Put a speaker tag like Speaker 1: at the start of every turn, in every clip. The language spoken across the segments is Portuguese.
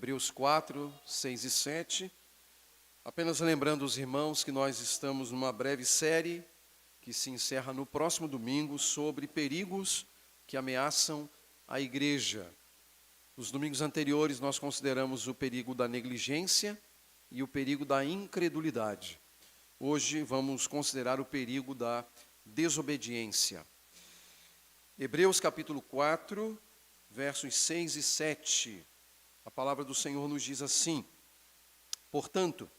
Speaker 1: Hebreus 4, 6 e 7. Apenas lembrando os irmãos que nós estamos numa breve série que se encerra no próximo domingo sobre perigos que ameaçam a igreja. Nos domingos anteriores nós consideramos o perigo da negligência e o perigo da incredulidade. Hoje vamos considerar o perigo da desobediência. Hebreus capítulo 4, versos 6 e 7. A palavra do Senhor nos diz assim: portanto,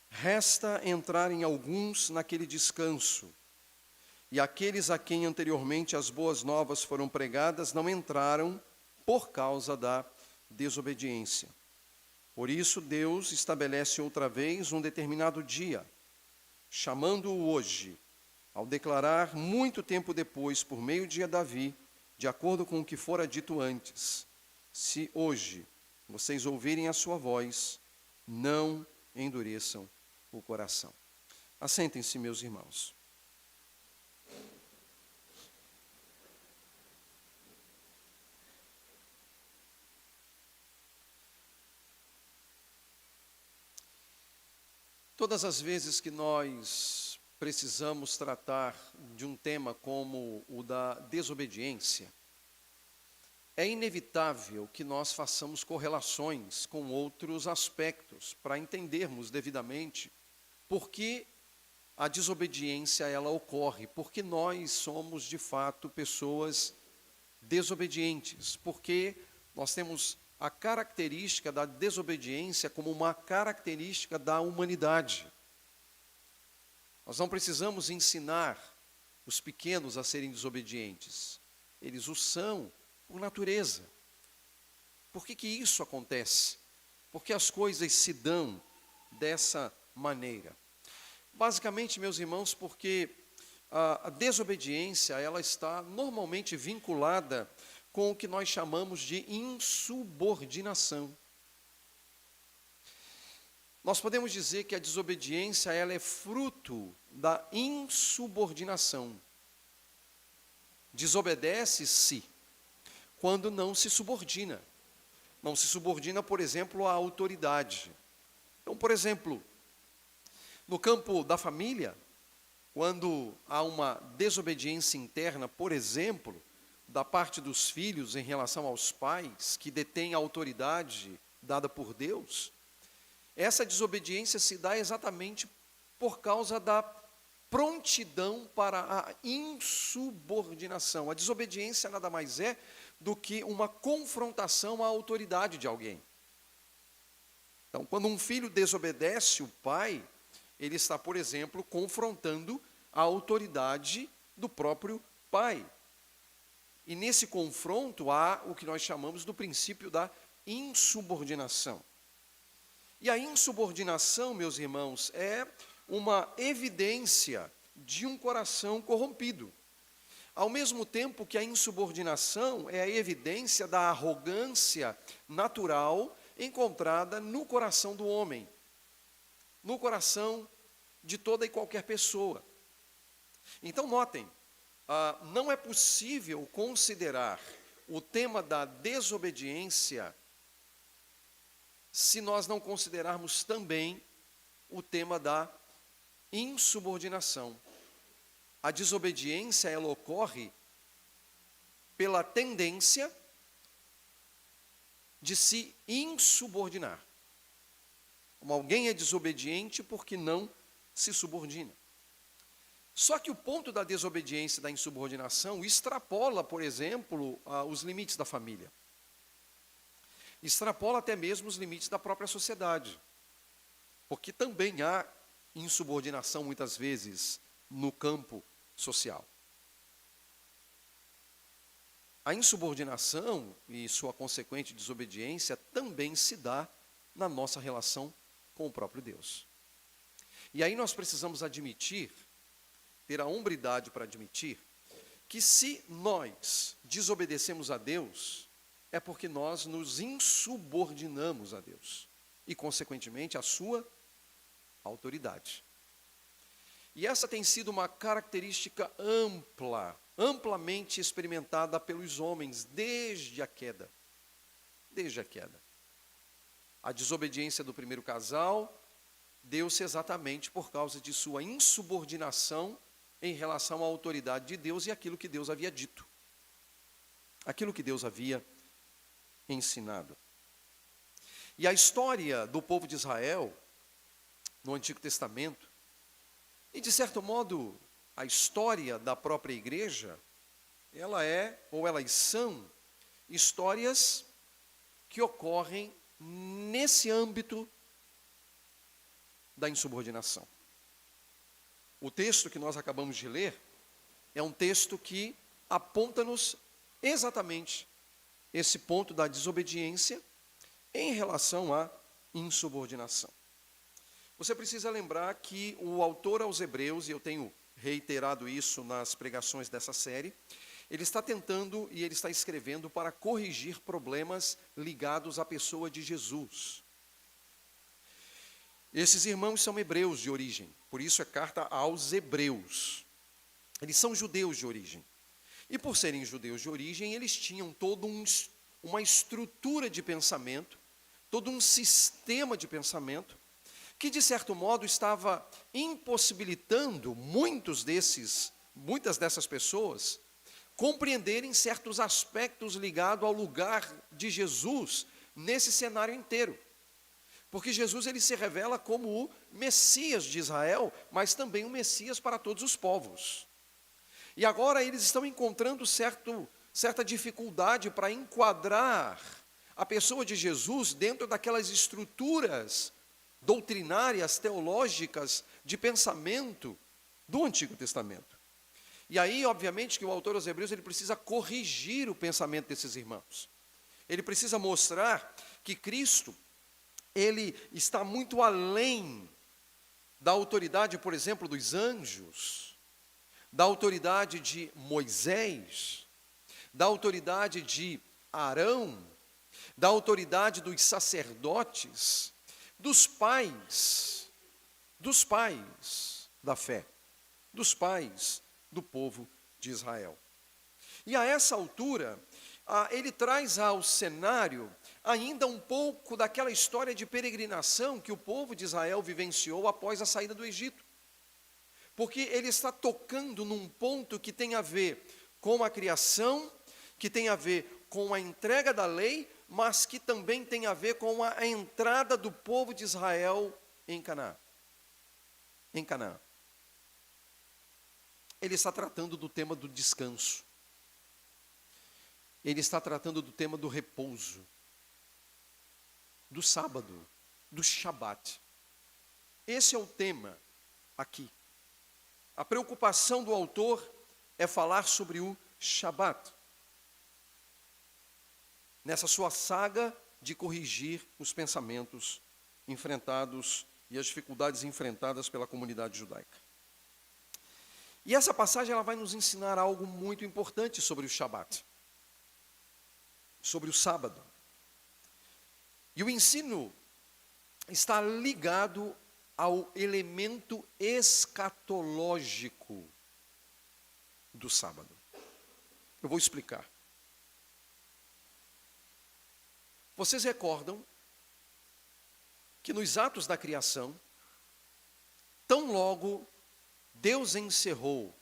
Speaker 1: resta entrarem alguns naquele descanso, e aqueles a quem anteriormente as boas novas foram pregadas não entraram por causa da desobediência. Por isso Deus estabelece outra vez um determinado dia, chamando-o hoje, ao declarar muito tempo depois, por meio de Davi, de acordo com o que fora dito antes: se hoje vocês ouvirem a sua voz, não endureçam o coração. Assentem-se, meus irmãos. Todas as vezes que nós precisamos tratar de um tema como o da desobediência, é inevitável que nós façamos correlações com outros aspectos para entendermos devidamente por que a desobediência ela ocorre, porque nós somos de fato pessoas desobedientes, porque nós temos a característica da desobediência como uma característica da humanidade. Nós não precisamos ensinar os pequenos a serem desobedientes, eles o são por natureza. Por que isso acontece? Porque as coisas se dão dessa maneira. Basicamente, meus irmãos, porque a desobediência ela está normalmente vinculada com o que nós chamamos de insubordinação. Nós podemos dizer que a desobediência ela é fruto da insubordinação. Desobedece-se quando não se subordina. Não se subordina, por exemplo, à autoridade. Então, por exemplo, no campo da família, quando há uma desobediência interna, por exemplo, da parte dos filhos em relação aos pais, que detêm a autoridade dada por Deus, essa desobediência se dá exatamente por causa da prontidão para a insubordinação. A desobediência nada mais é do que uma confrontação à autoridade de alguém. Então, quando um filho desobedece o pai, ele está, por exemplo, confrontando a autoridade do próprio pai. E nesse confronto há o que nós chamamos do princípio da insubordinação. E a insubordinação, meus irmãos, é uma evidência de um coração corrompido. Ao mesmo tempo que a insubordinação é a evidência da arrogância natural encontrada no coração do homem, no coração de toda e qualquer pessoa. Então, notem, não é possível considerar o tema da desobediência se nós não considerarmos também o tema da insubordinação. A desobediência, ela ocorre pela tendência de se insubordinar. Como alguém é desobediente porque não se subordina. Só que o ponto da desobediência e da insubordinação extrapola, por exemplo, os limites da família. Extrapola até mesmo os limites da própria sociedade. Porque também há insubordinação, muitas vezes, no campo social. A insubordinação e sua consequente desobediência também se dá na nossa relação com o próprio Deus. E aí nós precisamos admitir, ter a hombridade para admitir, que se nós desobedecemos a Deus, é porque nós nos insubordinamos a Deus e, consequentemente, a sua autoridade. E essa tem sido uma característica amplamente experimentada pelos homens desde a queda. Desde a queda. A desobediência do primeiro casal deu-se exatamente por causa de sua insubordinação em relação à autoridade de Deus e aquilo que Deus havia dito, aquilo que Deus havia ensinado. E a história do povo de Israel, no Antigo Testamento, e de certo modo a história da própria igreja, elas são histórias que ocorrem nesse âmbito da insubordinação. O texto que nós acabamos de ler é um texto que aponta-nos exatamente esse ponto da desobediência em relação à insubordinação. Você precisa lembrar que o autor aos Hebreus, e eu tenho reiterado isso nas pregações dessa série, ele está tentando e ele está escrevendo para corrigir problemas ligados à pessoa de Jesus. Esses irmãos são hebreus de origem, por isso é carta aos Hebreus. Eles são judeus de origem. E por serem judeus de origem, eles tinham uma estrutura de pensamento, todo um sistema de pensamento, que de certo modo estava impossibilitando muitas dessas pessoas compreenderem certos aspectos ligados ao lugar de Jesus nesse cenário inteiro. Porque Jesus ele se revela como o Messias de Israel, mas também o Messias para todos os povos. E agora eles estão encontrando certa dificuldade para enquadrar a pessoa de Jesus dentro daquelas estruturas doutrinárias, teológicas, de pensamento do Antigo Testamento. E aí, obviamente, que o autor aos Hebreus ele precisa corrigir o pensamento desses irmãos. Ele precisa mostrar que Cristo ele está muito além da autoridade, por exemplo, dos anjos, da autoridade de Moisés, da autoridade de Arão, da autoridade dos sacerdotes, dos pais da fé, dos pais do povo de Israel. E a essa altura, ele traz ao cenário ainda um pouco daquela história de peregrinação que o povo de Israel vivenciou após a saída do Egito. Porque ele está tocando num ponto que tem a ver com a criação, que tem a ver com a entrega da lei, mas que também tem a ver com a entrada do povo de Israel em Canaã. Em Canaã. Ele está tratando do tema do descanso. Ele está tratando do tema do repouso, do sábado, do Shabat. Esse é o tema aqui. A preocupação do autor é falar sobre o Shabat, nessa sua saga de corrigir os pensamentos enfrentados e as dificuldades enfrentadas pela comunidade judaica. E essa passagem ela vai nos ensinar algo muito importante sobre o Shabat, sobre o sábado. E o ensino está ligado ao elemento escatológico do sábado. Eu vou explicar. Vocês recordam que nos atos da criação, tão logo Deus encerrou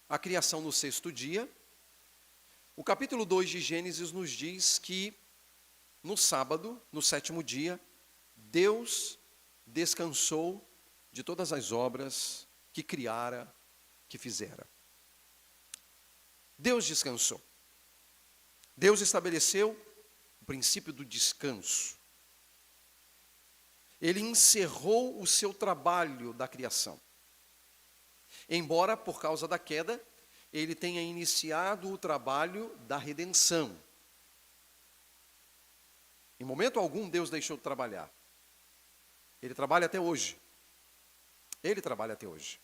Speaker 1: a criação no sexto dia, o capítulo 2 de Gênesis nos diz que no sábado, no sétimo dia, Deus descansou de todas as obras que criara, que fizera. Deus descansou. Deus estabeleceu o princípio do descanso. Ele encerrou o seu trabalho da criação. Embora, por causa da queda, ele tenha iniciado o trabalho da redenção. Em momento algum, Deus deixou de trabalhar. Ele trabalha até hoje. Ele trabalha até hoje.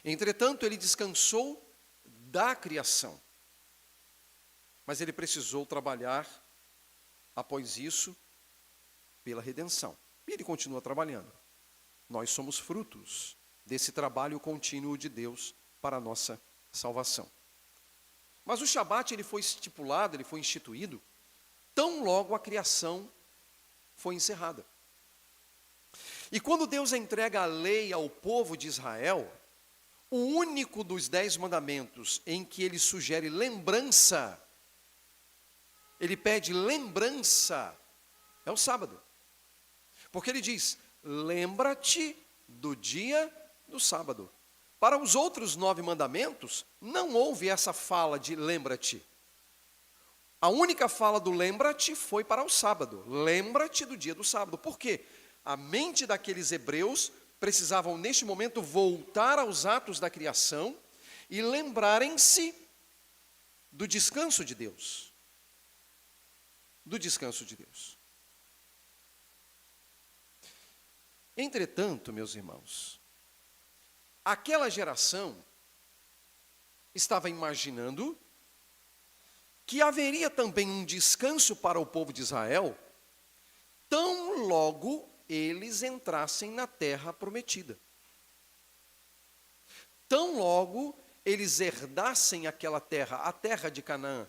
Speaker 1: Entretanto, ele descansou da criação. Mas ele precisou trabalhar, após isso, pela redenção. E ele continua trabalhando. Nós somos frutos desse trabalho contínuo de Deus para a nossa salvação. Mas o Shabat ele foi estipulado, ele foi instituído, tão logo a criação foi encerrada. E quando Deus entrega a lei ao povo de Israel, o único dos 10 mandamentos em que ele sugere lembrança, ele pede lembrança, é o sábado. Porque ele diz, lembra-te do dia do sábado. Para os outros 9 mandamentos, não houve essa fala de lembra-te. A única fala do lembra-te foi para o sábado. Lembra-te do dia do sábado. Por quê? A mente daqueles hebreus precisavam, neste momento, voltar aos atos da criação e lembrarem-se do descanso de Deus. Do descanso de Deus. Entretanto, meus irmãos, aquela geração estava imaginando que haveria também um descanso para o povo de Israel, tão logo eles entrassem na terra prometida. Tão logo eles herdassem aquela terra, a terra de Canaã,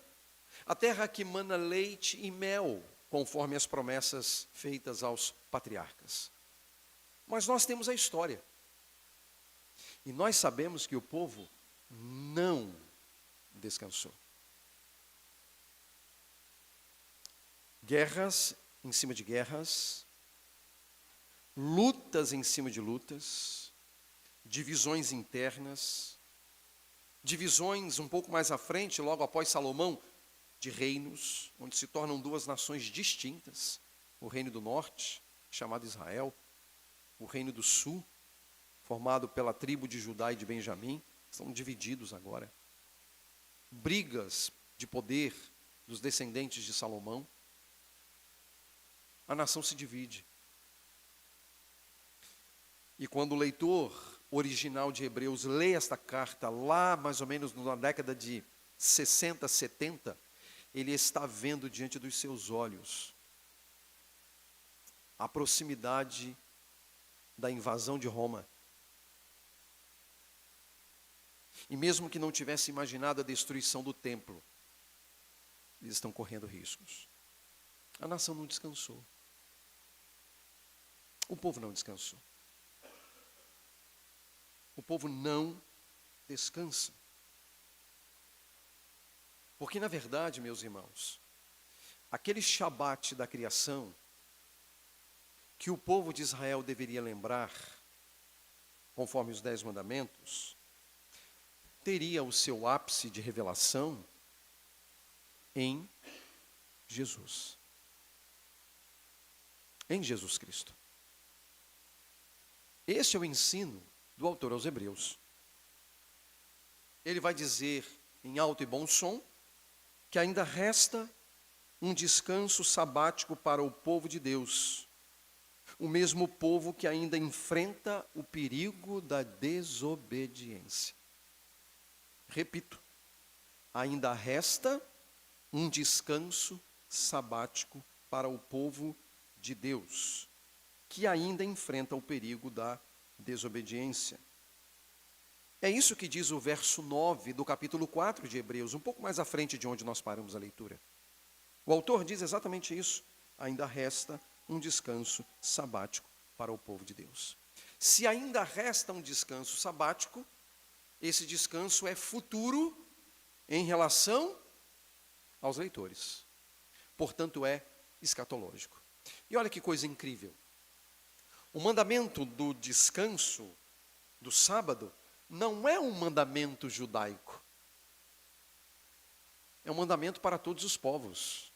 Speaker 1: a terra que mana leite e mel, conforme as promessas feitas aos patriarcas. Mas nós temos a história. E nós sabemos que o povo não descansou. Guerras em cima de guerras, lutas em cima de lutas, divisões internas, divisões um pouco mais à frente, logo após Salomão, de reinos, onde se tornam 2 nações distintas, o reino do norte, chamado Israel, o reino do sul, formado pela tribo de Judá e de Benjamim, estão divididos agora. Brigas de poder dos descendentes de Salomão. A nação se divide. E quando o leitor original de Hebreus lê esta carta, lá mais ou menos na década de 60, 70, ele está vendo diante dos seus olhos a proximidade da invasão de Roma. E mesmo que não tivesse imaginado a destruição do templo, eles estão correndo riscos. A nação não descansou. O povo não descansou. O povo não descansa. Porque, na verdade, meus irmãos, aquele Shabat da criação, que o povo de Israel deveria lembrar, conforme os 10 mandamentos, teria o seu ápice de revelação em Jesus. Em Jesus Cristo. Este é o ensino do autor aos Hebreus. Ele vai dizer em alto e bom som que ainda resta um descanso sabático para o povo de Deus, o mesmo povo que ainda enfrenta o perigo da desobediência. Repito, ainda resta um descanso sabático para o povo de Deus, que ainda enfrenta o perigo da desobediência. É isso que diz o verso 9 do capítulo 4 de Hebreus, um pouco mais à frente de onde nós paramos a leitura. O autor diz exatamente isso. Ainda resta um descanso sabático para o povo de Deus. Se ainda resta um descanso sabático, esse descanso é futuro em relação aos leitores. Portanto, é escatológico. E olha que coisa incrível. O mandamento do descanso, do sábado, não é um mandamento judaico. É um mandamento para todos os povos.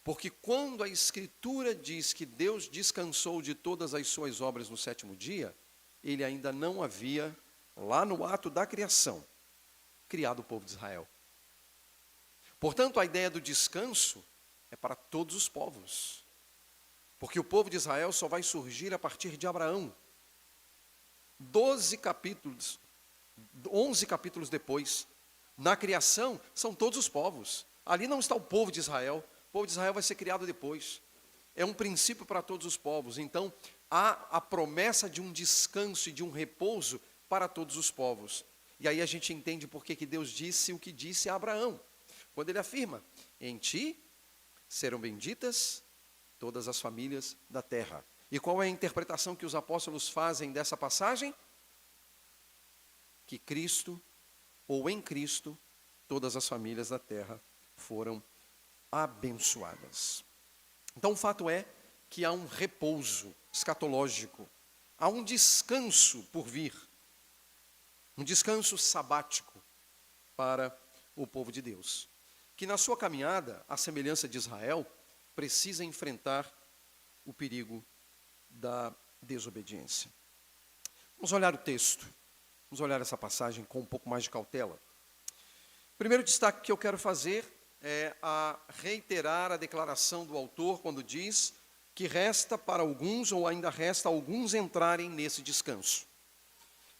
Speaker 1: Porque quando a Escritura diz que Deus descansou de todas as suas obras no 7º dia, ele ainda não havia, lá no ato da criação, criado o povo de Israel. Portanto, a ideia do descanso é para todos os povos. Porque o povo de Israel só vai surgir a partir de Abraão. 11 capítulos depois, na criação, são todos os povos. Ali não está o povo de Israel. O povo de Israel vai ser criado depois. É um princípio para todos os povos. Então, há a promessa de um descanso e de um repouso para todos os povos. E aí a gente entende por que Deus disse o que disse a Abraão. Quando ele afirma, em ti serão benditas todas as famílias da terra. E qual é a interpretação que os apóstolos fazem dessa passagem? Que Cristo, ou em Cristo, todas as famílias da terra foram abençoadas. Então o fato é que há um repouso escatológico, há um descanso por vir, um descanso sabático para o povo de Deus, que na sua caminhada, à semelhança de Israel, precisa enfrentar o perigo da desobediência. Vamos olhar o texto, vamos olhar essa passagem com um pouco mais de cautela. O primeiro destaque que eu quero fazer é a reiterar a declaração do autor quando diz que resta para alguns, ou ainda resta alguns entrarem nesse descanso.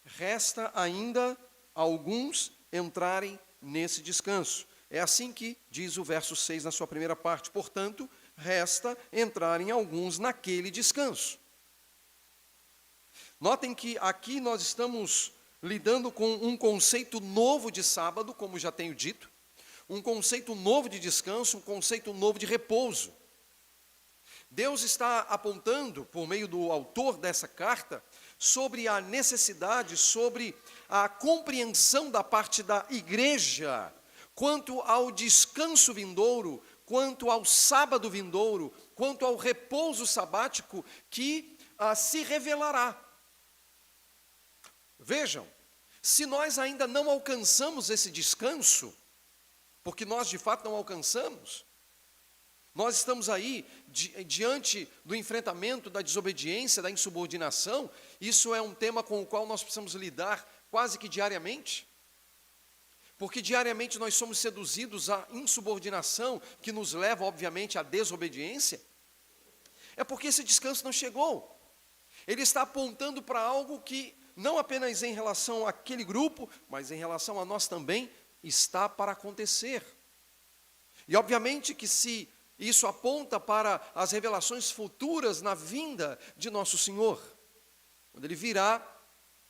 Speaker 1: Resta ainda alguns entrarem nesse descanso. É assim que diz o verso 6 na sua primeira parte. Portanto, resta entrarem alguns naquele descanso. Notem que aqui nós estamos lidando com um conceito novo de sábado, como já tenho dito, um conceito novo de descanso, um conceito novo de repouso. Deus está apontando, por meio do autor dessa carta, sobre a necessidade, sobre a compreensão da parte da igreja, quanto ao descanso vindouro, quanto ao sábado vindouro, quanto ao repouso sabático que se revelará. Vejam, se nós ainda não alcançamos esse descanso, porque nós de fato não alcançamos, nós estamos aí diante do enfrentamento da desobediência, da insubordinação. Isso é um tema com o qual nós precisamos lidar quase que diariamente, porque diariamente nós somos seduzidos à insubordinação, que nos leva obviamente à desobediência. É porque esse descanso não chegou. Ele está apontando para algo que não apenas em relação àquele grupo, mas em relação a nós também, está para acontecer. E obviamente que se isso aponta para as revelações futuras na vinda de nosso Senhor, quando Ele virá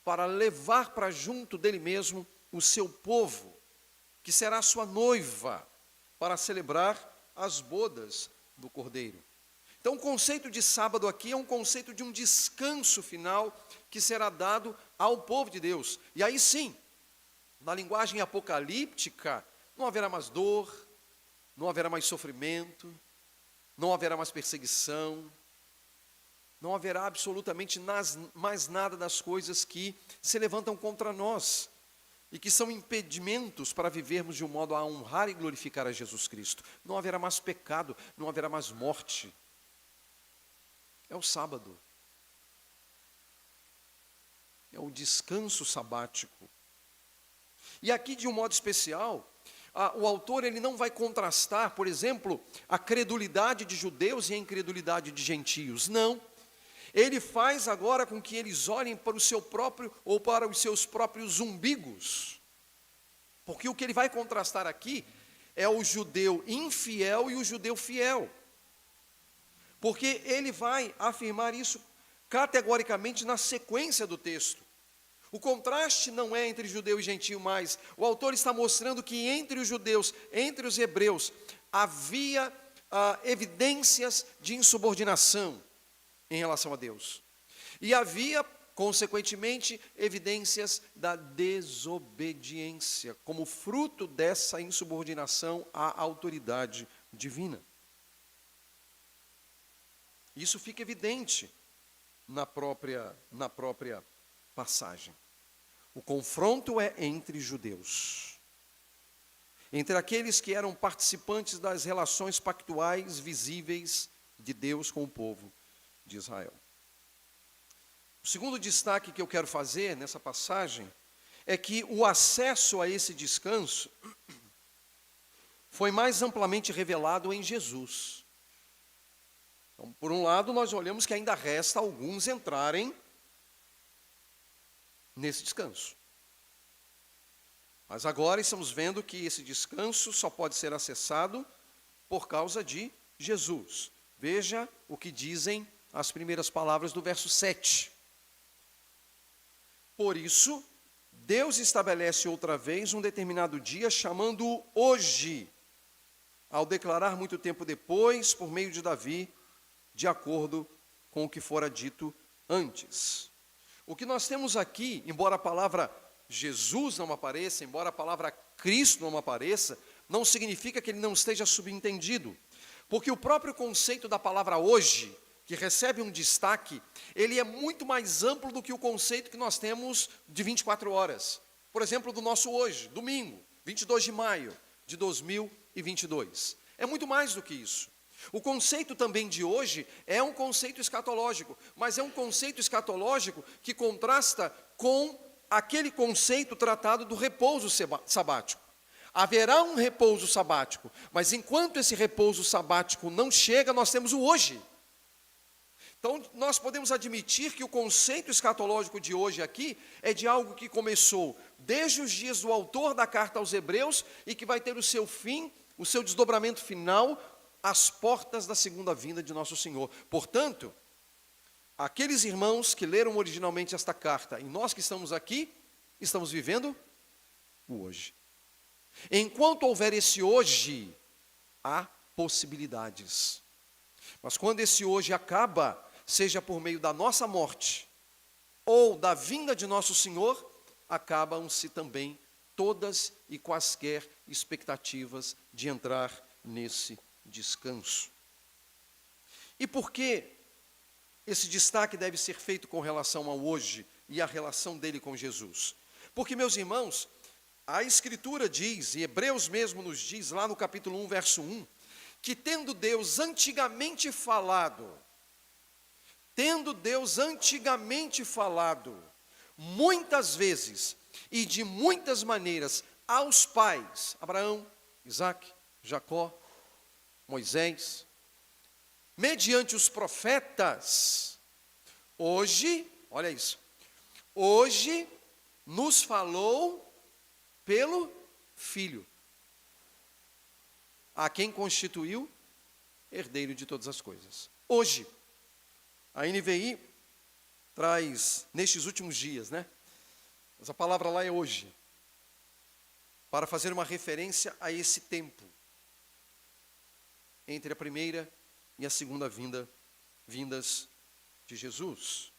Speaker 1: para levar para junto dele mesmo o seu povo, que será sua noiva, para celebrar as bodas do Cordeiro. Então o conceito de sábado aqui é um conceito de um descanso final que será dado ao povo de Deus. E aí sim, na linguagem apocalíptica, não haverá mais dor, não haverá mais sofrimento, não haverá mais perseguição, não haverá absolutamente mais nada das coisas que se levantam contra nós e que são impedimentos para vivermos de um modo a honrar e glorificar a Jesus Cristo. Não haverá mais pecado, não haverá mais morte. É o sábado. É o descanso sabático. E aqui, de um modo especial, o autor ele não vai contrastar, por exemplo, a credulidade de judeus e a incredulidade de gentios. Não. Ele faz agora com que eles olhem para o seu próprio, ou para os seus próprios umbigos. Porque o que ele vai contrastar aqui é o judeu infiel e o judeu fiel. Porque ele vai afirmar isso categoricamente na sequência do texto. O contraste não é entre judeu e gentio, mas o autor está mostrando que entre os judeus, entre os hebreus, havia evidências de insubordinação em relação a Deus. E havia, consequentemente, evidências da desobediência, como fruto dessa insubordinação à autoridade divina. Isso fica evidente na própria passagem. O confronto é entre judeus, entre aqueles que eram participantes das relações pactuais visíveis de Deus com o povo de Israel. O segundo destaque que eu quero fazer nessa passagem é que o acesso a esse descanso foi mais amplamente revelado em Jesus. Então, por um lado, nós olhamos que ainda resta alguns entrarem nesse descanso. Mas agora estamos vendo que esse descanso só pode ser acessado por causa de Jesus. Veja o que dizem as primeiras palavras do verso 7. Por isso, Deus estabelece outra vez um determinado dia, chamando-o hoje, ao declarar muito tempo depois, por meio de Davi, de acordo com o que fora dito antes. O que nós temos aqui, embora a palavra Jesus não apareça, embora a palavra Cristo não apareça, não significa que ele não esteja subentendido. Porque o próprio conceito da palavra hoje, que recebe um destaque, ele é muito mais amplo do que o conceito que nós temos de 24 horas. Por exemplo, do nosso hoje, domingo, 22 de maio de 2022. É muito mais do que isso. O conceito também de hoje é um conceito escatológico, mas é um conceito escatológico que contrasta com aquele conceito tratado do repouso sabático. Haverá um repouso sabático, mas enquanto esse repouso sabático não chega, nós temos o hoje. Então, nós podemos admitir que o conceito escatológico de hoje aqui é de algo que começou desde os dias do autor da carta aos Hebreus e que vai ter o seu fim, o seu desdobramento final, às portas da segunda vinda de nosso Senhor. Portanto, aqueles irmãos que leram originalmente esta carta e nós que estamos aqui, estamos vivendo o hoje. Enquanto houver esse hoje, há possibilidades. Mas quando esse hoje acaba, seja por meio da nossa morte ou da vinda de nosso Senhor, acabam-se também todas e quaisquer expectativas de entrar nesse descanso. E por que esse destaque deve ser feito com relação ao hoje e a relação dele com Jesus? Porque, meus irmãos, a Escritura diz, e Hebreus mesmo nos diz, lá no capítulo 1, verso 1, que tendo Deus antigamente falado, muitas vezes e de muitas maneiras, aos pais, Abraão, Isaque, Jacó, Moisés, mediante os profetas, hoje, olha isso, hoje nos falou pelo Filho, a quem constituiu herdeiro de todas as coisas. Hoje, a NVI traz, nestes últimos dias, né? Mas a palavra lá é hoje, para fazer uma referência a esse tempo, entre a primeira e a segunda vindas de Jesus.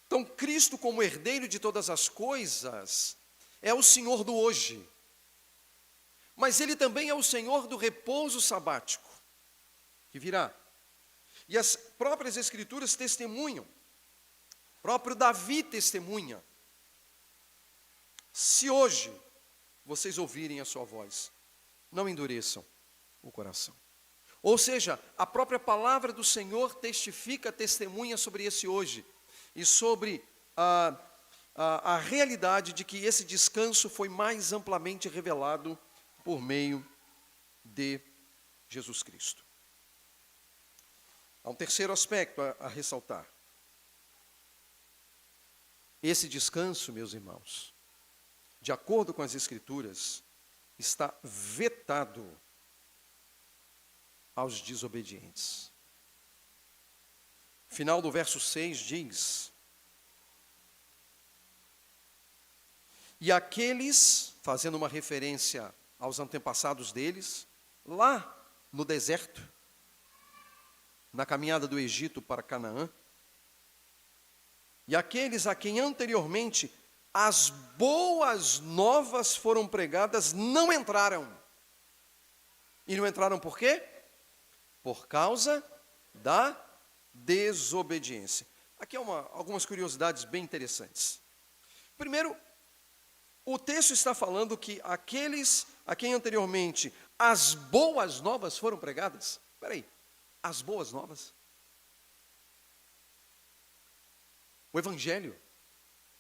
Speaker 1: Então, Cristo como herdeiro de todas as coisas, é o Senhor do hoje. Mas Ele também é o Senhor do repouso sabático, que virá. E as próprias Escrituras testemunham, próprio Davi testemunha, se hoje vocês ouvirem a sua voz, não endureçam o coração. Ou seja, a própria palavra do Senhor testemunha sobre esse hoje, e sobre a realidade de que esse descanso foi mais amplamente revelado por meio de Jesus Cristo. Há um terceiro aspecto a ressaltar. Esse descanso, meus irmãos, de acordo com as Escrituras, está vetado aos desobedientes. O final do verso 6 diz: e aqueles, fazendo uma referência aos antepassados deles, lá no deserto, na caminhada do Egito para Canaã, e aqueles a quem anteriormente as boas novas foram pregadas, não entraram. E não entraram por quê? Por causa da desobediência. Aqui algumas curiosidades bem interessantes. Primeiro, o texto está falando que aqueles a quem anteriormente as boas novas foram pregadas. Espera aí, as boas novas? O Evangelho?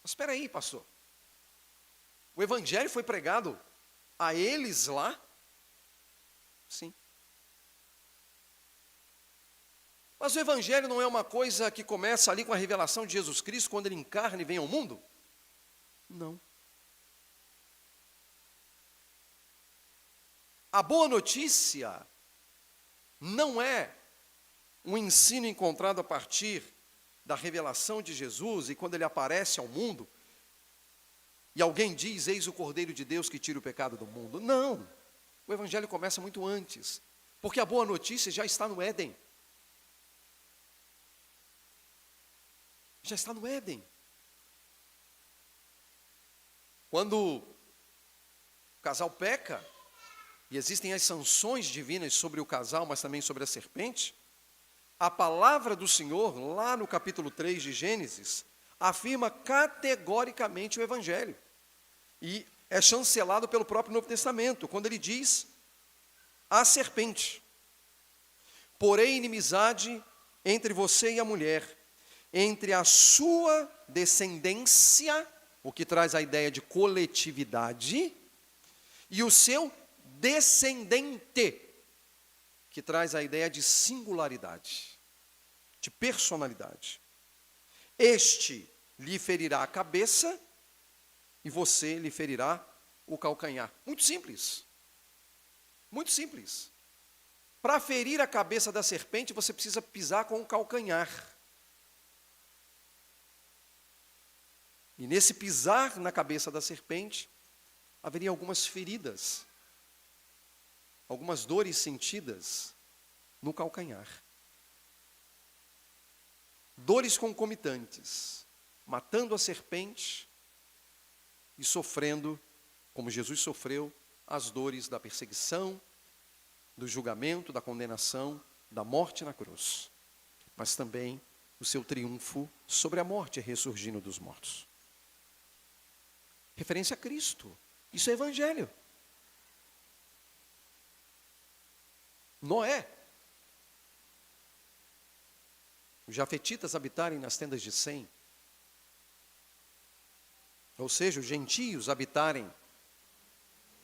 Speaker 1: Mas espera aí, pastor. O Evangelho foi pregado a eles lá? Sim. Mas o Evangelho não é uma coisa que começa ali com a revelação de Jesus Cristo, quando Ele encarna e vem ao mundo? Não. A boa notícia não é um ensino encontrado a partir da revelação de Jesus e quando Ele aparece ao mundo e alguém diz, eis o Cordeiro de Deus que tira o pecado do mundo. Não, o Evangelho começa muito antes, porque a boa notícia já está no Éden. Já está no Éden. Quando o casal peca, e existem as sanções divinas sobre o casal, mas também sobre a serpente, a palavra do Senhor, lá no capítulo 3 de Gênesis, afirma categoricamente o Evangelho. E é chancelado pelo próprio Novo Testamento, quando ele diz à serpente: porém inimizade entre você e a mulher, entre a sua descendência, o que traz a ideia de coletividade, e o seu descendente, que traz a ideia de singularidade, de personalidade. Este lhe ferirá a cabeça e você lhe ferirá o calcanhar. Muito simples. Muito simples. Para ferir a cabeça da serpente, você precisa pisar com o calcanhar. E nesse pisar na cabeça da serpente, haveria algumas feridas, algumas dores sentidas no calcanhar. Dores concomitantes, matando a serpente e sofrendo, como Jesus sofreu, as dores da perseguição, do julgamento, da condenação, da morte na cruz, mas também o seu triunfo sobre a morte, ressurgindo dos mortos. Referência a Cristo. Isso é Evangelho. Noé. Os jafetitas habitarem nas tendas de Sem. Ou seja, os gentios habitarem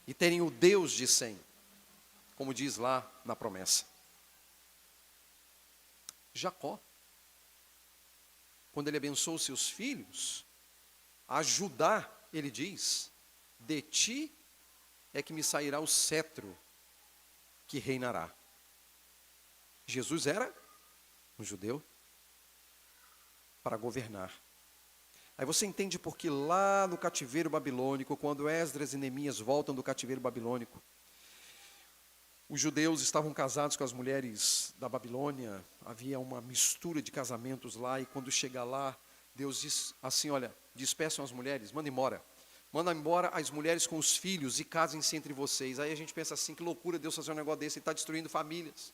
Speaker 1: e terem o Deus de Sem, como diz lá na promessa. Jacó, quando ele abençoou seus filhos, a Judá, ele diz: de ti é que me sairá o cetro que reinará. Jesus era um judeu para governar. Aí você entende porque lá no cativeiro babilônico, quando Esdras e Neemias voltam do cativeiro babilônico, os judeus estavam casados com as mulheres da Babilônia, havia uma mistura de casamentos lá, e quando chega lá, Deus diz assim: olha, despeçam as mulheres, manda embora as mulheres com os filhos e casem-se entre vocês. Aí a gente pensa assim: que loucura Deus fazer um negócio desse, Ele está destruindo famílias.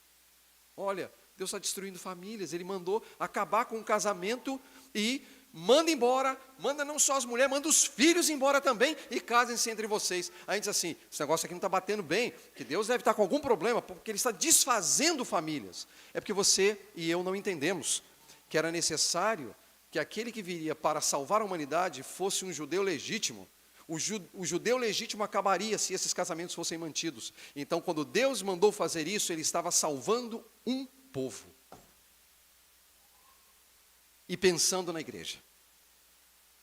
Speaker 1: Olha, Deus está destruindo famílias, Ele mandou acabar com o casamento e manda embora, manda não só as mulheres, manda os filhos embora também e casem-se entre vocês. Aí a gente diz assim: esse negócio aqui não está batendo bem, que Deus deve estar com algum problema, porque Ele está desfazendo famílias. É porque você e eu não entendemos que era necessário que aquele que viria para salvar a humanidade fosse um judeu legítimo. O judeu legítimo acabaria se esses casamentos fossem mantidos. Então, quando Deus mandou fazer isso, Ele estava salvando um povo. E pensando na igreja,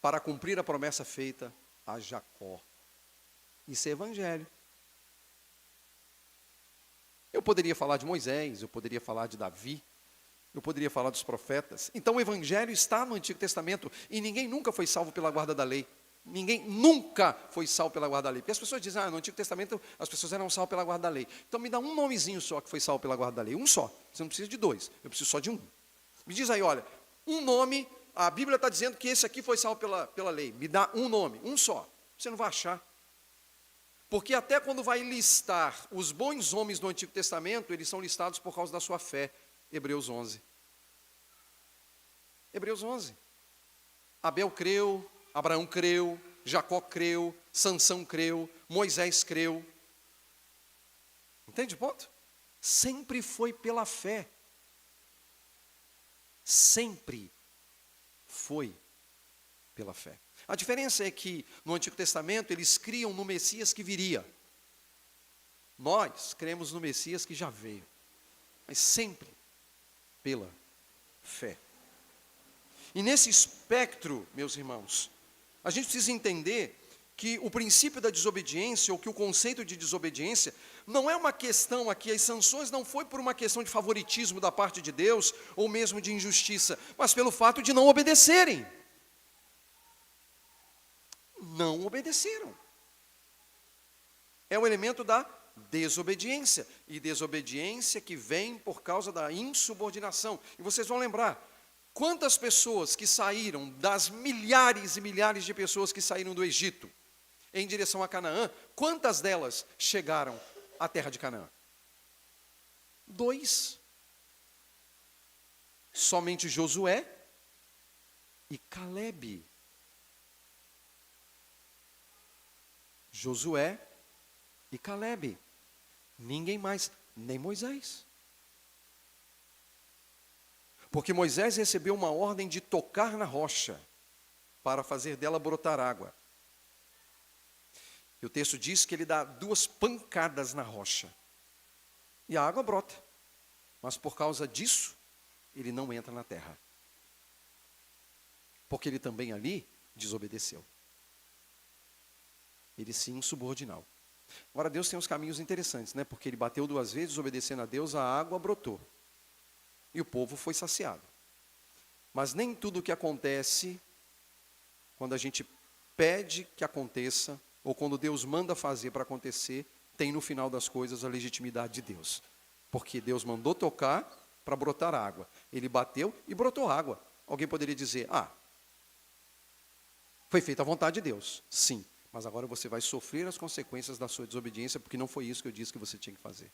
Speaker 1: para cumprir a promessa feita a Jacó. Isso é Evangelho. Eu poderia falar de Moisés, eu poderia falar de Davi, eu poderia falar dos profetas. Então o Evangelho está no Antigo Testamento e ninguém nunca foi salvo pela guarda da lei. Ninguém nunca foi salvo pela guarda da lei. Porque as pessoas dizem: no Antigo Testamento as pessoas eram salvas pela guarda da lei. Então me dá um nomezinho só que foi salvo pela guarda da lei. Um só. Você não precisa de dois. Eu preciso só de um. Me diz aí, olha, um nome, a Bíblia está dizendo que esse aqui foi salvo pela lei. Me dá um nome, um só. Você não vai achar. Porque até quando vai listar os bons homens do Antigo Testamento, eles são listados por causa da sua fé. Hebreus 11. Hebreus 11. Abel creu, Abraão creu, Jacó creu, Sansão creu, Moisés creu. Entende o ponto? Sempre foi pela fé. Sempre foi pela fé. A diferença é que no Antigo Testamento eles criam no Messias que viria. Nós cremos no Messias que já veio. Mas sempre pela fé. E nesse espectro, meus irmãos, a gente precisa entender que o princípio da desobediência, ou que o conceito de desobediência, não é uma questão aqui, as sanções não foi por uma questão de favoritismo da parte de Deus, ou mesmo de injustiça, mas pelo fato de não obedecerem. Não obedeceram. É o elemento da desobediência, e desobediência que vem por causa da insubordinação. E vocês vão lembrar, Quantas pessoas que saíram, das milhares e milhares de pessoas que saíram do Egito em direção a Canaã, quantas delas chegaram à terra de Canaã? 2. Somente Josué e Calebe. Josué e Calebe. Ninguém mais, nem Moisés. Porque Moisés recebeu uma ordem de tocar na rocha para fazer dela brotar água. E o texto diz que ele dá 2 pancadas na rocha. E a água brota. Mas por causa disso, ele não entra na terra. Porque ele também ali desobedeceu. Ele se insubordinou. Agora Deus tem uns caminhos interessantes, né? Porque ele bateu 2 vezes, obedecendo a Deus, a água brotou. E o povo foi saciado. Mas nem tudo o que acontece, quando a gente pede que aconteça, ou quando Deus manda fazer para acontecer, tem no final das coisas a legitimidade de Deus. Porque Deus mandou tocar para brotar água. Ele bateu e brotou água. Alguém poderia dizer, foi feita a vontade de Deus. Sim, mas agora você vai sofrer as consequências da sua desobediência, porque não foi isso que eu disse que você tinha que fazer.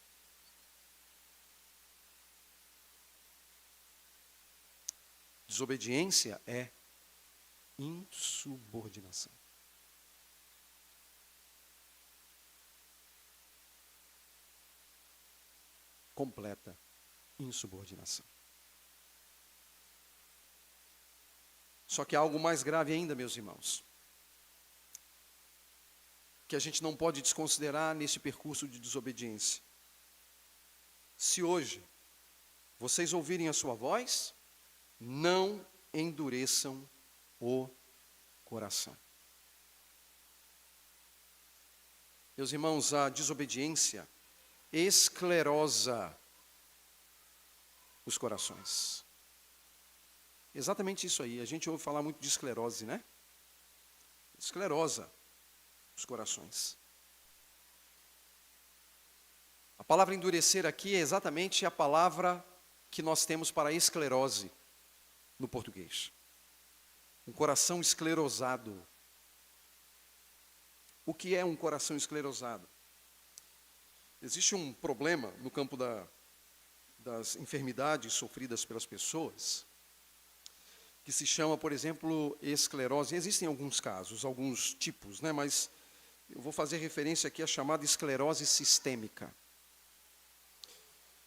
Speaker 1: Desobediência é insubordinação. Completa insubordinação. Só que há algo mais grave ainda, meus irmãos, que a gente não pode desconsiderar nesse percurso de desobediência. Se hoje vocês ouvirem a sua voz, não endureçam o coração. Meus irmãos, a desobediência esclerosa os corações. Exatamente isso aí. A gente ouve falar muito de esclerose, né? Esclerosa os corações. A palavra endurecer aqui é exatamente a palavra que nós temos para esclerose no português. Um coração esclerosado. O que é um coração esclerosado? Existe um problema no campo das enfermidades sofridas pelas pessoas, que se chama, por exemplo, esclerose. Existem alguns casos, alguns tipos, né? Mas eu vou fazer referência aqui à chamada esclerose sistêmica,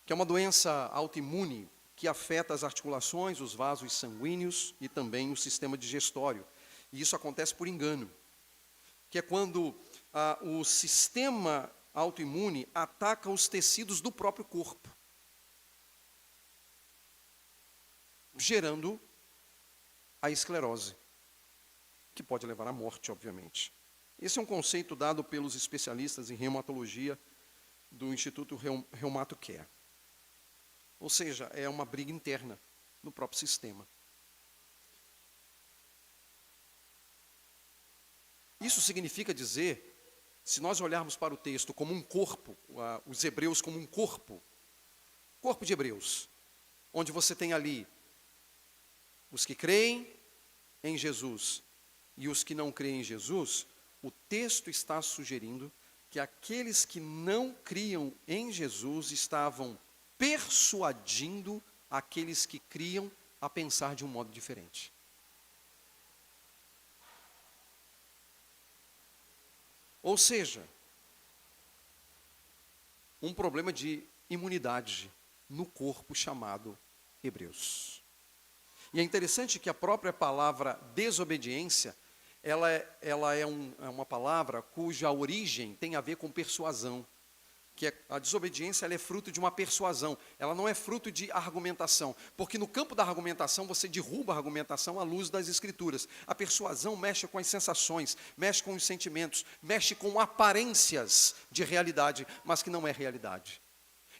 Speaker 1: que é uma doença autoimune que afeta as articulações, os vasos sanguíneos e também o sistema digestório. E isso acontece por engano, que é quando o sistema autoimune ataca os tecidos do próprio corpo, gerando a esclerose, que pode levar à morte, obviamente. Esse é um conceito dado pelos especialistas em reumatologia do Instituto ReumatoCare. Ou seja, é uma briga interna no próprio sistema. Isso significa dizer, se nós olharmos para o texto como um corpo, os hebreus como um corpo de hebreus, onde você tem ali os que creem em Jesus e os que não creem em Jesus, o texto está sugerindo que aqueles que não criam em Jesus estavam persuadindo aqueles que criam a pensar de um modo diferente. Ou seja, um problema de imunidade no corpo chamado hebreus. E é interessante que a própria palavra desobediência, ela é uma palavra cuja origem tem a ver com persuasão. Que a desobediência ela é fruto de uma persuasão, ela não é fruto de argumentação, porque no campo da argumentação você derruba a argumentação à luz das escrituras. A persuasão mexe com as sensações, mexe com os sentimentos, mexe com aparências de realidade, mas que não é realidade.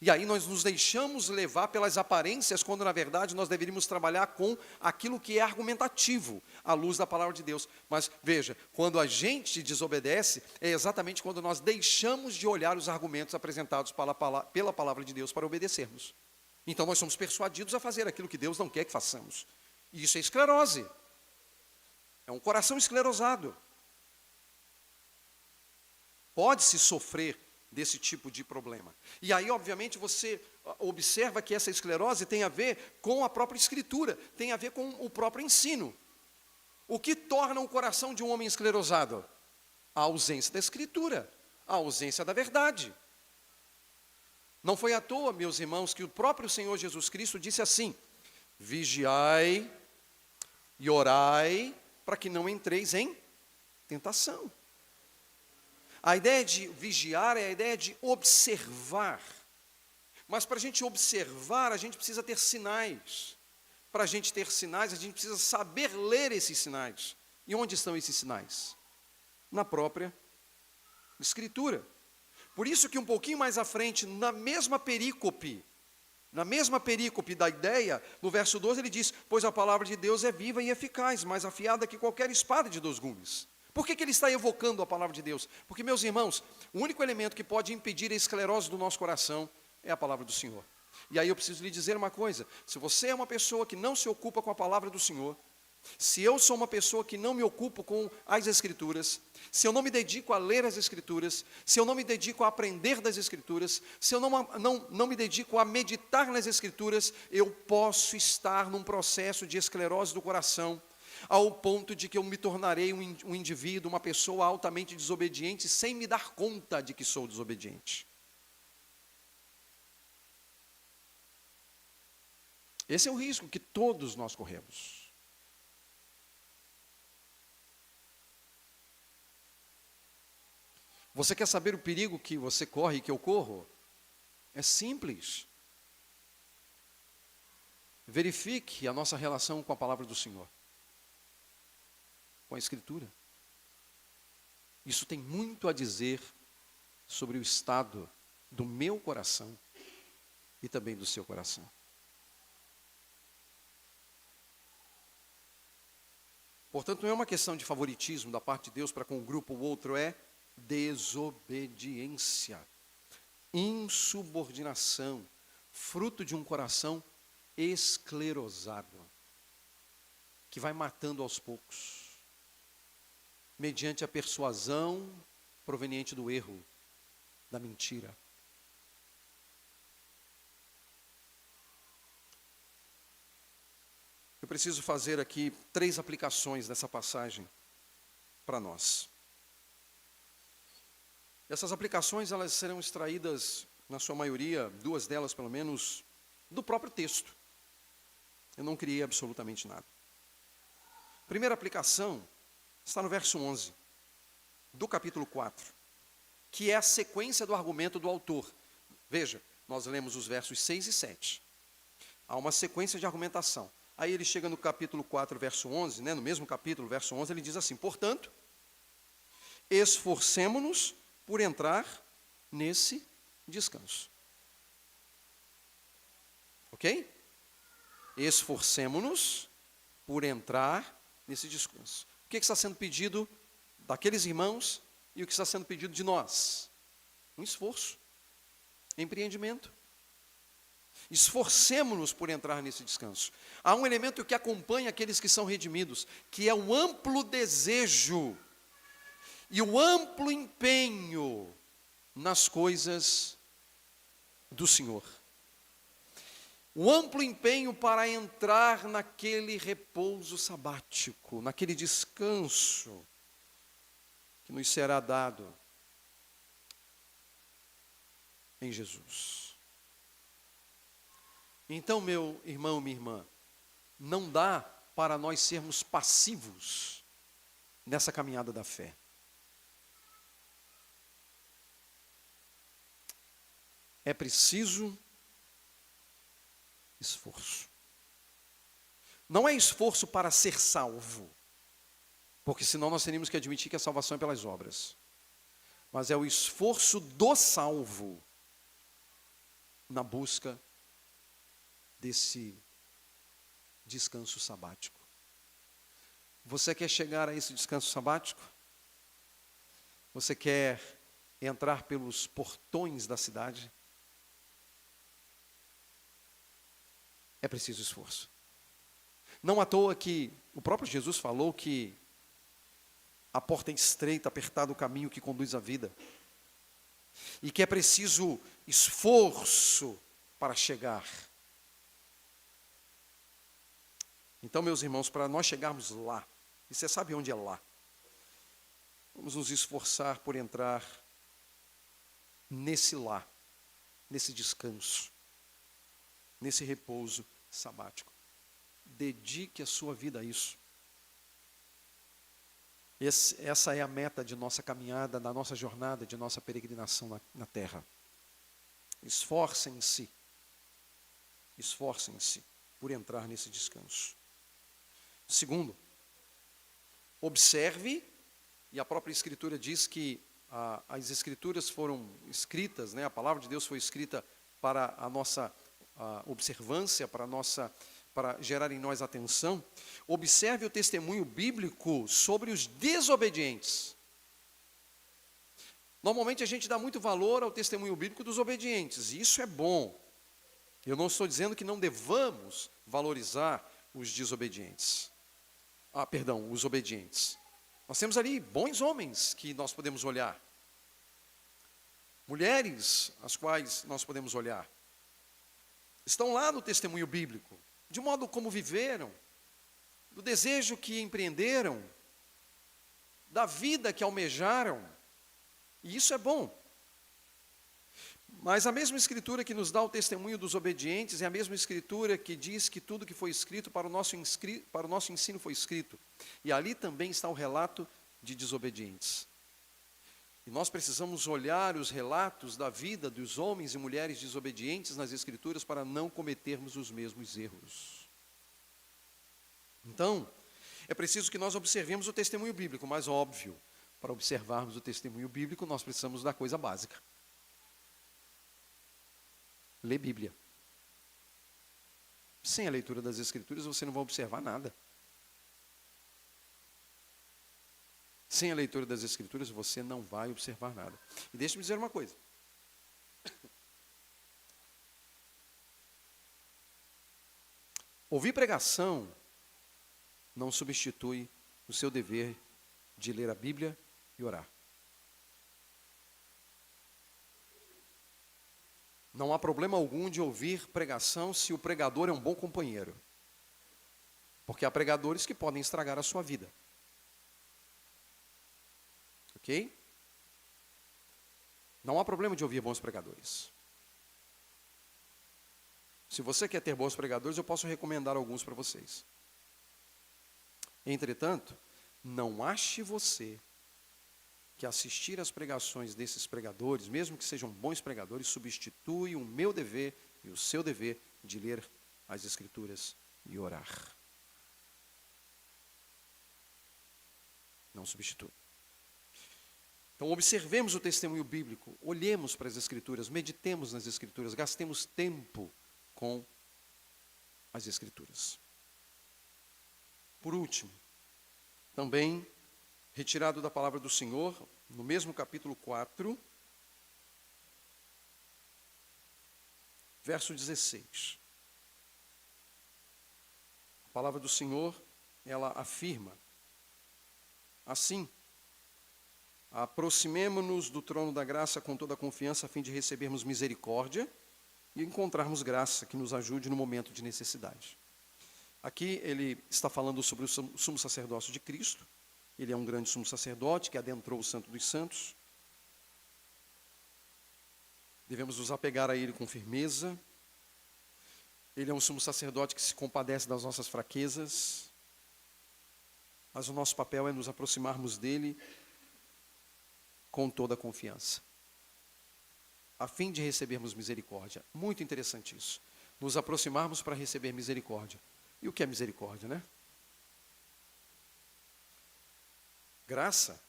Speaker 1: E aí nós nos deixamos levar pelas aparências, quando na verdade nós deveríamos trabalhar com aquilo que é argumentativo, à luz da palavra de Deus. Mas veja, quando a gente desobedece, é exatamente quando nós deixamos de olhar os argumentos apresentados pela palavra de Deus para obedecermos. Então nós somos persuadidos a fazer aquilo que Deus não quer que façamos. E isso é esclerose. É um coração esclerosado. Pode-se sofrer desse tipo de problema. E aí, obviamente, você observa que essa esclerose tem a ver com a própria Escritura, tem a ver com o próprio ensino. O que torna o coração de um homem esclerosado? A ausência da Escritura, a ausência da verdade. Não foi à toa, meus irmãos, que o próprio Senhor Jesus Cristo disse assim: vigiai e orai para que não entreis em tentação. A ideia de vigiar é a ideia de observar. Mas para a gente observar, a gente precisa ter sinais. Para a gente ter sinais, a gente precisa saber ler esses sinais. E onde estão esses sinais? Na própria Escritura. Por isso que um pouquinho mais à frente, na mesma perícope da ideia, no verso 12 ele diz: pois a palavra de Deus é viva e eficaz, mais afiada que qualquer espada de 2 gumes. Por que ele está evocando a palavra de Deus? Porque, meus irmãos, o único elemento que pode impedir a esclerose do nosso coração é a palavra do Senhor. E aí eu preciso lhe dizer uma coisa: se você é uma pessoa que não se ocupa com a palavra do Senhor, se eu sou uma pessoa que não me ocupo com as Escrituras, se eu não me dedico a ler as Escrituras, se eu não me dedico a aprender das Escrituras, se eu não me dedico a meditar nas Escrituras, eu posso estar num processo de esclerose do coração, ao ponto de que eu me tornarei um indivíduo, uma pessoa altamente desobediente, sem me dar conta de que sou desobediente. Esse é o risco que todos nós corremos. Você quer saber o perigo que você corre e que eu corro? É simples. Verifique a nossa relação com a palavra do Senhor, com a Escritura. Isso tem muito a dizer sobre o estado do meu coração e também do seu coração. Portanto, não é uma questão de favoritismo da parte de Deus para com um grupo ou outro, é desobediência, insubordinação, fruto de um coração esclerosado, que vai matando aos poucos, mediante a persuasão proveniente do erro, da mentira. Eu preciso fazer aqui 3 aplicações dessa passagem para nós. Essas aplicações, elas serão extraídas, na sua maioria, 2 delas pelo menos, do próprio texto. Eu não criei absolutamente nada. A primeira aplicação está no verso 11, do capítulo 4, que é a sequência do argumento do autor. Veja, nós lemos os versos 6 e 7. Há uma sequência de argumentação. Aí ele chega no capítulo 4, verso 11, no mesmo capítulo, verso 11, ele diz assim: portanto, esforcemo-nos por entrar nesse descanso. Ok? Esforcemo-nos por entrar nesse descanso. O que está sendo pedido daqueles irmãos e o que está sendo pedido de nós? Um esforço, empreendimento. Esforcemo-nos por entrar nesse descanso. Há um elemento que acompanha aqueles que são redimidos, que é o amplo desejo e o amplo empenho nas coisas do Senhor. O amplo empenho para entrar naquele repouso sabático, naquele descanso que nos será dado em Jesus. Então, meu irmão, minha irmã, não dá para nós sermos passivos nessa caminhada da fé. É preciso esforço. Não é esforço para ser salvo, porque senão nós teríamos que admitir que a salvação é pelas obras. Mas é o esforço do salvo na busca desse descanso sabático. Você quer chegar a esse descanso sabático? Você quer entrar pelos portões da cidade? É preciso esforço. Não à toa que o próprio Jesus falou que a porta é estreita, apertado o caminho que conduz à vida, e que é preciso esforço para chegar. Então, meus irmãos, para nós chegarmos lá, e você sabe onde é lá, vamos nos esforçar por entrar nesse lá, nesse descanso, nesse repouso sabático. Dedique a sua vida a isso. Essa é a meta de nossa caminhada, da nossa jornada, de nossa peregrinação na terra. Esforcem-se por entrar nesse descanso. Segundo, observe, e a própria Escritura diz que as Escrituras foram escritas, né, a palavra de Deus foi escrita para a nossa observância, para gerar em nós atenção. Observe o testemunho bíblico sobre os desobedientes. Normalmente a gente dá muito valor ao testemunho bíblico dos obedientes, e isso é bom. Eu não estou dizendo que não devamos valorizar os desobedientes. Os obedientes. Nós temos ali bons homens que nós podemos olhar. Mulheres as quais nós podemos olhar. Estão lá no testemunho bíblico, de modo como viveram, do desejo que empreenderam, da vida que almejaram, e isso é bom. Mas a mesma Escritura que nos dá o testemunho dos obedientes é a mesma Escritura que diz que tudo que foi escrito para o nosso ensino foi escrito. E ali também está o relato de desobedientes. E nós precisamos olhar os relatos da vida dos homens e mulheres desobedientes nas Escrituras para não cometermos os mesmos erros. Então, é preciso que nós observemos o testemunho bíblico, mas óbvio, para observarmos o testemunho bíblico, nós precisamos da coisa básica. Ler Bíblia. Sem a leitura das Escrituras, você não vai observar nada. Sem a leitura das Escrituras, você não vai observar nada. E deixe-me dizer uma coisa. Ouvir pregação não substitui o seu dever de ler a Bíblia e orar. Não há problema algum de ouvir pregação se o pregador é um bom companheiro. Porque há pregadores que podem estragar a sua vida. Ok? Não há problema de ouvir bons pregadores. Se você quer ter bons pregadores, eu posso recomendar alguns para vocês. Entretanto, não ache você que assistir às pregações desses pregadores, mesmo que sejam bons pregadores, substitui o meu dever e o seu dever de ler as Escrituras e orar. Não substitui. Então, observemos o testemunho bíblico, olhemos para as Escrituras, meditemos nas Escrituras, gastemos tempo com as Escrituras. Por último, também retirado da palavra do Senhor, no mesmo capítulo 4, verso 16. A palavra do Senhor, ela afirma assim: aproximemo-nos do trono da graça com toda a confiança, a fim de recebermos misericórdia e encontrarmos graça que nos ajude no momento de necessidade. Aqui ele está falando sobre o sumo sacerdócio de Cristo. Ele é um grande sumo sacerdote que adentrou o Santo dos Santos. Devemos nos apegar a ele com firmeza. Ele é um sumo sacerdote que se compadece das nossas fraquezas. Mas o nosso papel é nos aproximarmos dele com toda a confiança, a fim de recebermos misericórdia. Muito interessante isso. Nos aproximarmos para receber misericórdia. E o que é misericórdia, né? Graça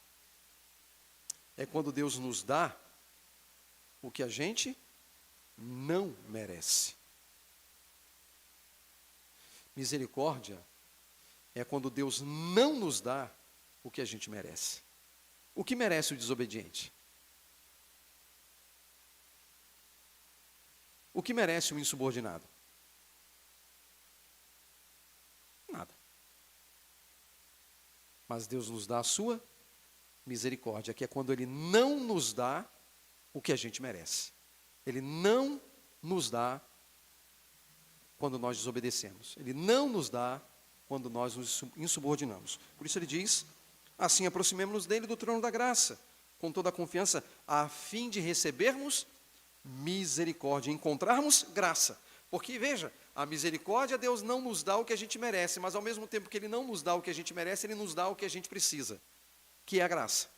Speaker 1: é quando Deus nos dá o que a gente não merece. Misericórdia é quando Deus não nos dá o que a gente merece. O que merece o desobediente? O que merece o insubordinado? Nada. Mas Deus nos dá a sua misericórdia, que é quando Ele não nos dá o que a gente merece. Ele não nos dá quando nós desobedecemos. Ele não nos dá quando nós nos insubordinamos. Por isso Ele diz, assim aproximemo-nos dEle do trono da graça, com toda a confiança, a fim de recebermos misericórdia, encontrarmos graça. Porque, veja, a misericórdia, Deus não nos dá o que a gente merece, mas ao mesmo tempo que Ele não nos dá o que a gente merece, Ele nos dá o que a gente precisa, que é a graça.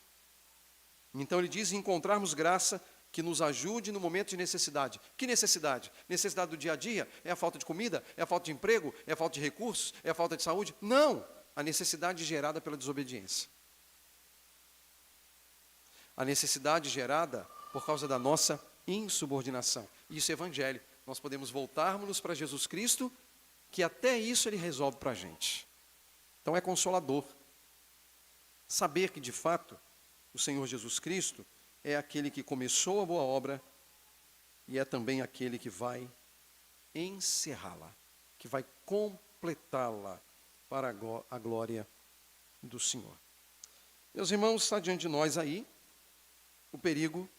Speaker 1: Então Ele diz, encontrarmos graça que nos ajude no momento de necessidade. Que necessidade? Necessidade do dia a dia? É a falta de comida? É a falta de emprego? É a falta de recursos? É a falta de saúde? Não! A necessidade gerada pela desobediência. A necessidade gerada por causa da nossa insubordinação. Isso é evangelho. Nós podemos voltarmos para Jesus Cristo, que até isso Ele resolve para a gente. Então é consolador saber que, de fato, o Senhor Jesus Cristo é aquele que começou a boa obra e é também aquele que vai encerrá-la, que vai completá-la para a glória do Senhor. Meus irmãos, está diante de nós aí o perigo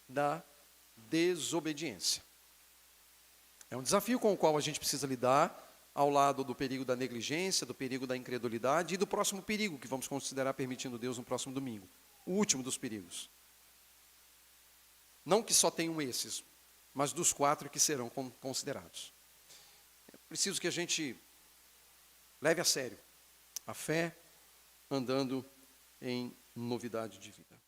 Speaker 1: da desobediência. É um desafio com o qual a gente precisa lidar, ao lado do perigo da negligência, do perigo da incredulidade e do próximo perigo que vamos considerar, permitindo Deus, no próximo domingo. O último dos perigos. Não que só tenham esses, mas dos 4 que serão considerados. É preciso que a gente leve a sério a fé andando em novidade de vida.